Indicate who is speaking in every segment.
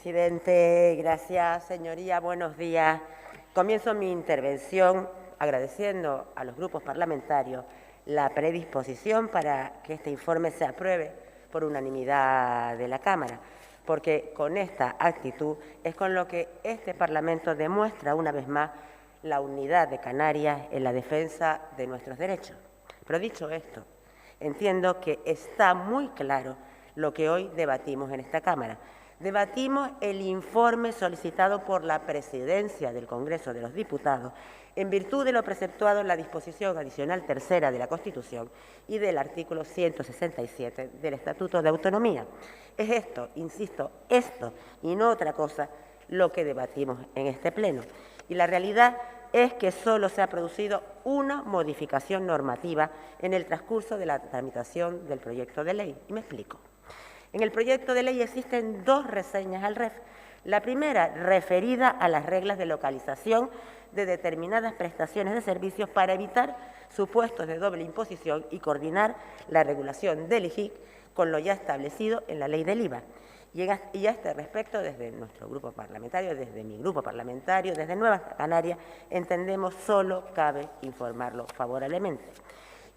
Speaker 1: Presidente, gracias, señoría. Buenos días. Comienzo mi intervención agradeciendo a los grupos parlamentarios la predisposición para que este informe se apruebe por unanimidad de la Cámara, porque con esta actitud es con lo que este Parlamento demuestra una vez más la unidad de Canarias en la defensa de nuestros derechos. Pero dicho esto, entiendo que está muy claro lo que hoy debatimos en esta Cámara. Debatimos el informe solicitado por la Presidencia del Congreso de los Diputados en virtud de lo preceptuado en la disposición adicional tercera de la Constitución y del artículo 167 del Estatuto de Autonomía. Es esto, insisto, esto y no otra cosa lo que debatimos en este Pleno. Y la realidad es que solo se ha producido una modificación normativa en el transcurso de la tramitación del proyecto de ley. Y me explico. En el proyecto de ley existen dos reseñas al REF. La primera, referida a las reglas de localización de determinadas prestaciones de servicios para evitar supuestos de doble imposición y coordinar la regulación del IGIC con lo ya establecido en la ley del IVA. Y a este respecto, desde nuestro grupo parlamentario, desde mi grupo parlamentario, desde Nueva Canarias, entendemos solo cabe informarlo favorablemente.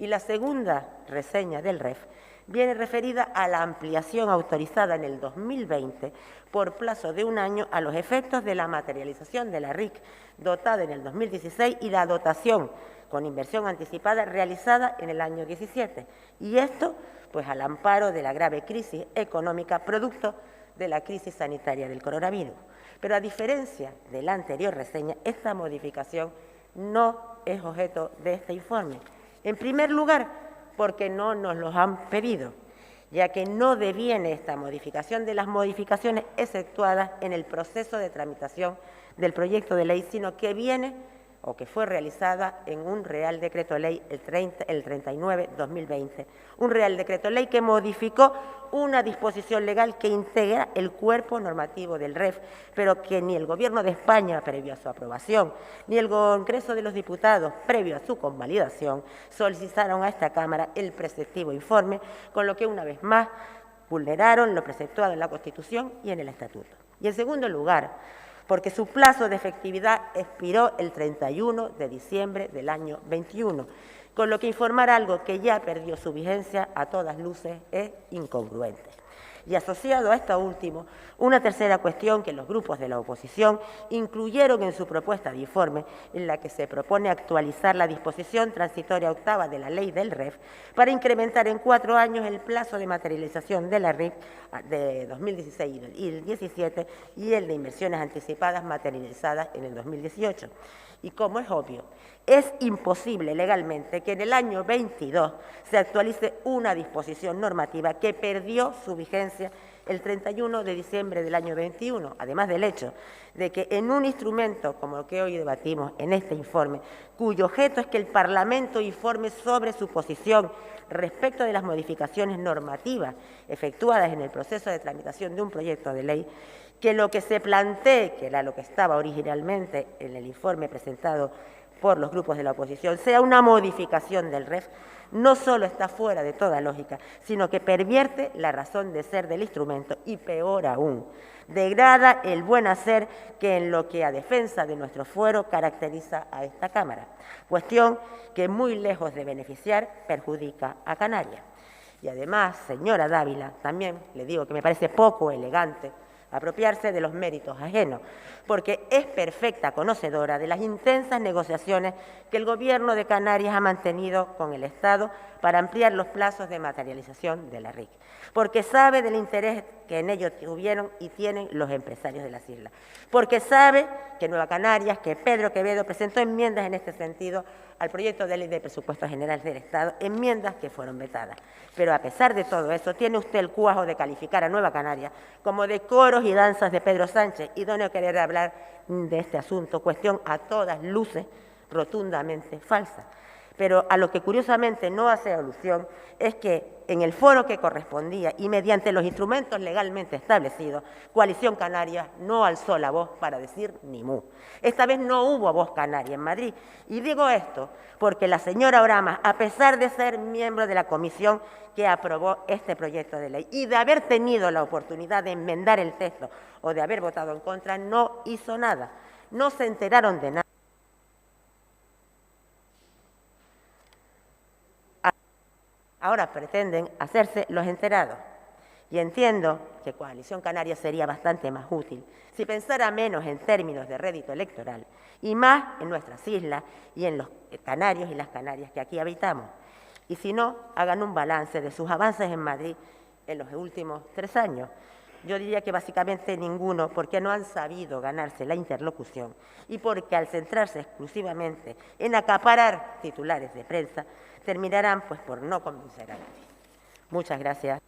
Speaker 1: Y la segunda reseña del REF viene referida a la ampliación autorizada en el 2020 por plazo de un año a los efectos de la materialización de la RIC dotada en el 2016 y la dotación con inversión anticipada realizada en el año 17. Y esto, pues, al amparo de la grave crisis económica producto de la crisis sanitaria del coronavirus. Pero a diferencia de la anterior reseña, esta modificación no es objeto de este informe. En primer lugar, porque no nos los han pedido, ya que no deviene esta modificación de las modificaciones efectuadas en el proceso de tramitación del proyecto de ley, sino que viene o que fue realizada en un Real Decreto Ley el 39/2020, un Real Decreto Ley que modificó una disposición legal que integra el cuerpo normativo del REF, pero que ni el Gobierno de España, previo a su aprobación, ni el Congreso de los Diputados, previo a su convalidación, solicitaron a esta Cámara el preceptivo informe, con lo que una vez más vulneraron lo preceptuado en la Constitución y en el Estatuto. Y en segundo lugar, porque su plazo de efectividad expiró el 31 de diciembre del año 21, con lo que informar algo que ya perdió su vigencia a todas luces es incongruente. Y asociado a esto último, una tercera cuestión que los grupos de la oposición incluyeron en su propuesta de informe, en la que se propone actualizar la disposición transitoria octava de la ley del REF para incrementar en 4 años el plazo de materialización de la RIC de 2016 y el 17 y el de inversiones anticipadas materializadas en el 2018. Y como es obvio, es imposible legalmente que en el año 22 se actualice una disposición normativa que perdió su vigencia el 31 de diciembre del año 21, además del hecho de que en un instrumento como el que hoy debatimos en este informe, cuyo objeto es que el Parlamento informe sobre su posición respecto de las modificaciones normativas efectuadas en el proceso de tramitación de un proyecto de ley, que lo que se plantee, que era lo que estaba originalmente en el informe presentado por los grupos de la oposición, sea una modificación del REF, no solo está fuera de toda lógica, sino que pervierte la razón de ser del instrumento y, peor aún, degrada el buen hacer que en lo que a defensa de nuestro fuero caracteriza a esta Cámara, cuestión que muy lejos de beneficiar perjudica a Canarias. Y además, señora Dávila, también le digo que me parece poco elegante apropiarse de los méritos ajenos, porque es perfecta conocedora de las intensas negociaciones que el Gobierno de Canarias ha mantenido con el Estado para ampliar los plazos de materialización de la RIC, porque sabe del interés que en ello tuvieron y tienen los empresarios de las islas, porque sabe que Nueva Canarias, que Pedro Quevedo presentó enmiendas en este sentido al proyecto de ley de presupuestos generales del Estado, enmiendas que fueron vetadas. Pero a pesar de todo eso, tiene usted el cuajo de calificar a Nueva Canarias como de coros y danzas de Pedro Sánchez, idóneo querer hablar de este asunto, cuestión a todas luces rotundamente falsa. Pero a lo que curiosamente no hace alusión es que en el foro que correspondía y mediante los instrumentos legalmente establecidos, Coalición Canaria no alzó la voz para decir ni mu. Esta vez no hubo voz canaria en Madrid. Y digo esto porque la señora Oramas, a pesar de ser miembro de la comisión que aprobó este proyecto de ley y de haber tenido la oportunidad de enmendar el texto o de haber votado en contra, no hizo nada. No se enteraron de nada. Ahora pretenden hacerse los enterados. Y entiendo que Coalición Canaria sería bastante más útil si pensara menos en términos de rédito electoral y más en nuestras islas y en los canarios y las canarias que aquí habitamos. Y si no, hagan un balance de sus avances en Madrid en los últimos 3 años. Yo diría que básicamente ninguno, porque no han sabido ganarse la interlocución y porque al centrarse exclusivamente en acaparar titulares de prensa, terminarán pues por no convencer a nadie. Muchas gracias.